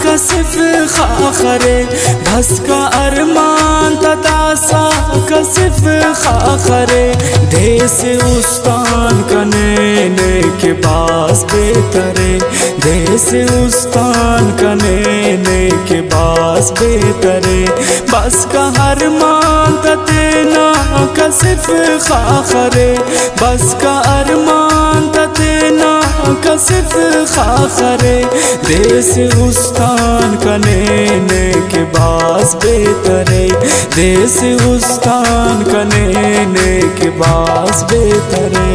कसिफ खाखरे बस का अरमान तदासा कसिफ खाखरे देश उस्तान कने के पास बेतरे देश उस्तान कने के पास बेतरे बस का अरमान ततेना कसिफ खाखरे बस का अरमान ततेना कसिफ खाखरे देश उस्तान कने के बास बेतरे देश उस्तान कने के बास बेतरे।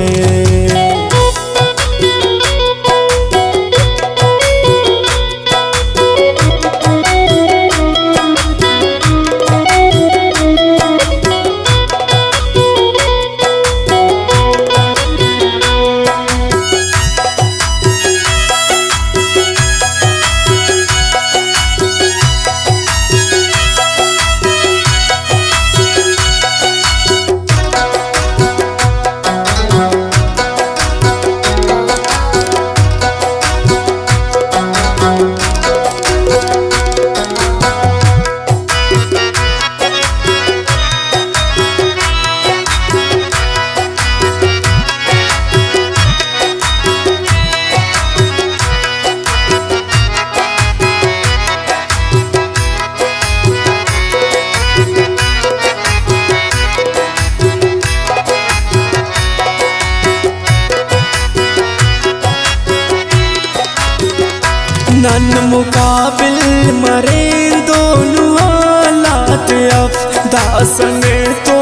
नन मुकाबिल मरे दोनों हालात अब दासने तो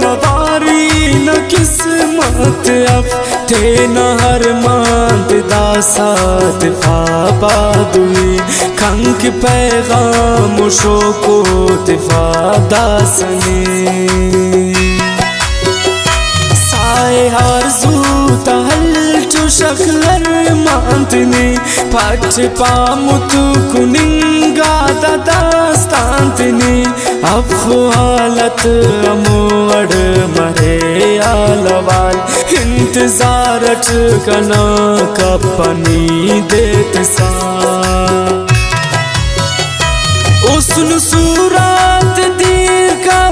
नवारी न किस्मत अब थे न हर मांद दासात फाबा दुई खंक पैगाम शोको तिफा दासने साए आरज़ू तहल जो शक्लर मांतने पट पामुतु कुनिंगा दास्तांतने अब हालत अमोड़ मरे आलवाल इंतजारट कना कपनी देत सा उसन सूरत दीर का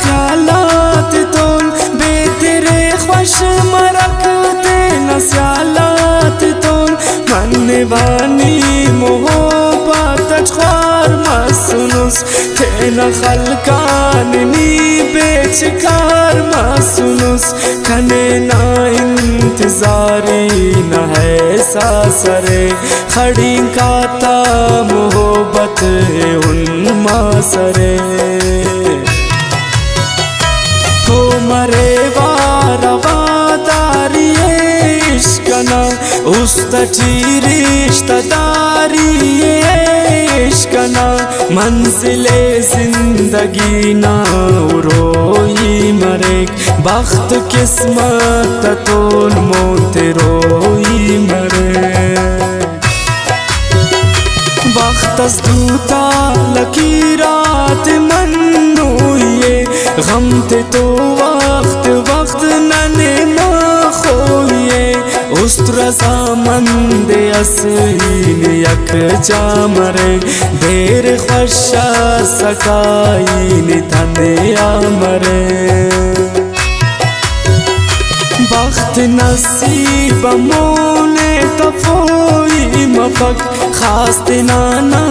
ख्यालात तोल बेतेरे ख्वाश मरकते नस्यालात तोल मन बानी मोहब्बत ख्वार मासुनुस थे न खलकान नी बेचकार मासुनुस कने ना इंतजारी न है सासरे खड़ी काता मोहब्बत उन मासरे तो मरे वारवादारी इश्कना उस तटी रिश्तेदारी इश्कना मंजिले जिंदगी ना रोई मरे बख्त किस्मत तोल मोते रोई मरे वक्त दूता लकीरात मन्नूये गम ते तो वक्त नने ना खोये उस्त्रसा मंदे असील यक जामरे देर ख्वशा सकाई निधने आमरे बख्त नसीब मोने तफोई मफक खास्ते नाना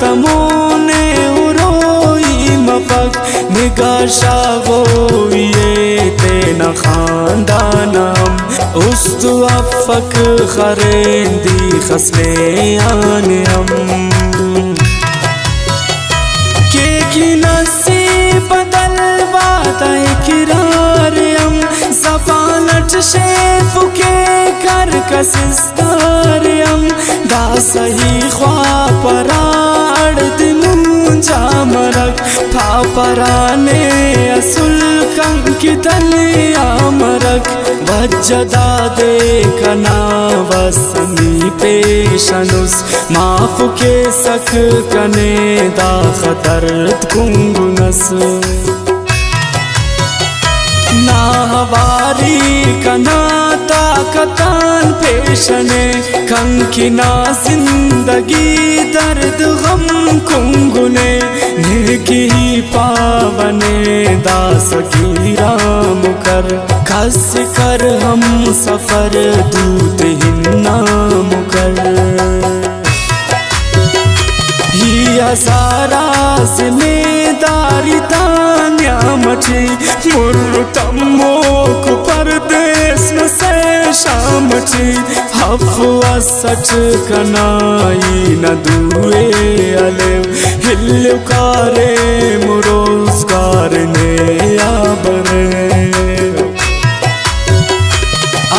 तमोने उरोई मफक निगाशा गोये तेना खानदानम उस्तु अफक खरेंदी खसले आने हम के की नसीब बदल बाता किरार हम ज़बानट शेफ के कर कसिस्तार हम दा सही ख्वा पराड़ दिमुंजा मरक पापराने असुल कंकी तलिया मरक वज्जदा दे कना वसमी पेशनुस माफ के सक कने दा खतर कुंगुनस ना हवारी कना ताक कतान पेशने कंकिना जिंदगी दर्द गम कुंगुने नेकी ही पावने दास की राम कर खस कर हम सफर दूत नाम कर सारा जिम्मेदारी तान्या मची मुर्तमोक परदेस में से शामची हफवा सच कनाई न दुए अले हिलकारे मुरोजगार ने आबरे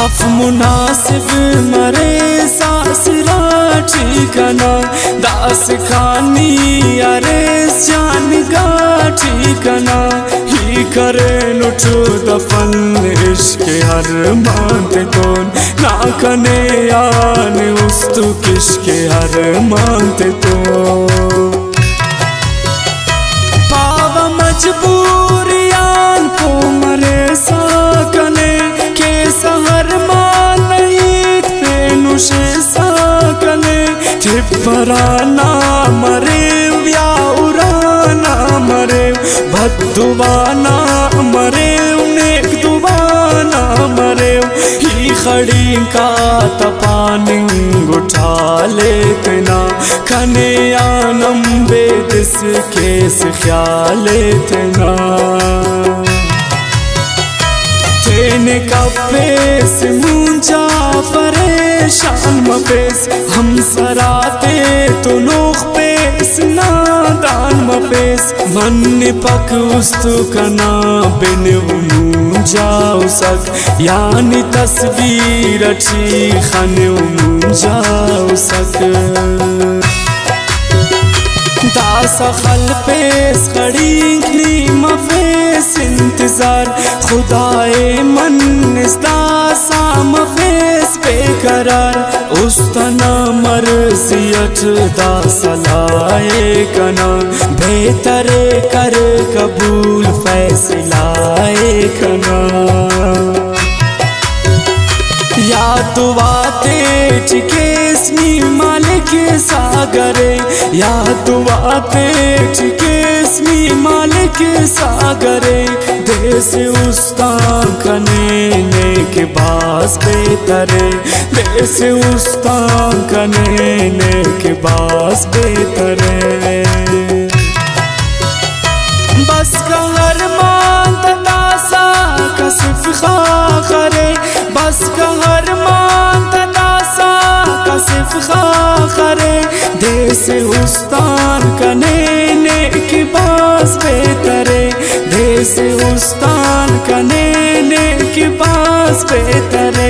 अफ मुनासिब मरे सासरा ठिकाना दास खानी अरे जान गा ठिकाना ही करे नुठु दफन इश्क हर मानते कौन ना कने आन उस्तु किश्के हर मानते तो पावा मजबूरियान को मरे साकने के सहर मान नहीं पेनुशे साकने पराना मरे या उराना मरे भद्दुवाना मरे उन्हें दुबाना मरे ही खड़ी का तपानिंग उठा लेते ना खने आनम बेदिस केस ख्याल लेते ना तेने का पेस मुंजा परेशान मपेस हम सराते तो लोग पेस नादान मपेस मन पक उस्तु कना बिन जाओ सक यानी तस्वीर अच्छी खन जाओ सक दास खल पेस खड़ी मफेस इंतजार खुदाए मन दासा मफेस बेकरार उस्तना मर्जियत दासलाए कना बेहतरे कर कबूल फैसलाए कना या दुआते टिकेस्नी मालिक सागरे या दुआते टिकेस्नी मालिक सागरे देश उस्तान कने के बास बेतरे देश उस्तान कने के बास बेतरे बस कहर मान तनासा कसिफ खाखरे बस कहर मान तनासा कसिफ खाखरे देश उस्तान कने की बास बेतरे देश उस्तान कने की बास बेतरे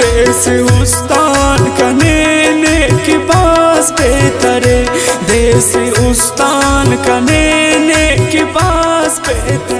देश उस्तान कने की बास बेतरे देश उस्तान कने की बास बेतरे।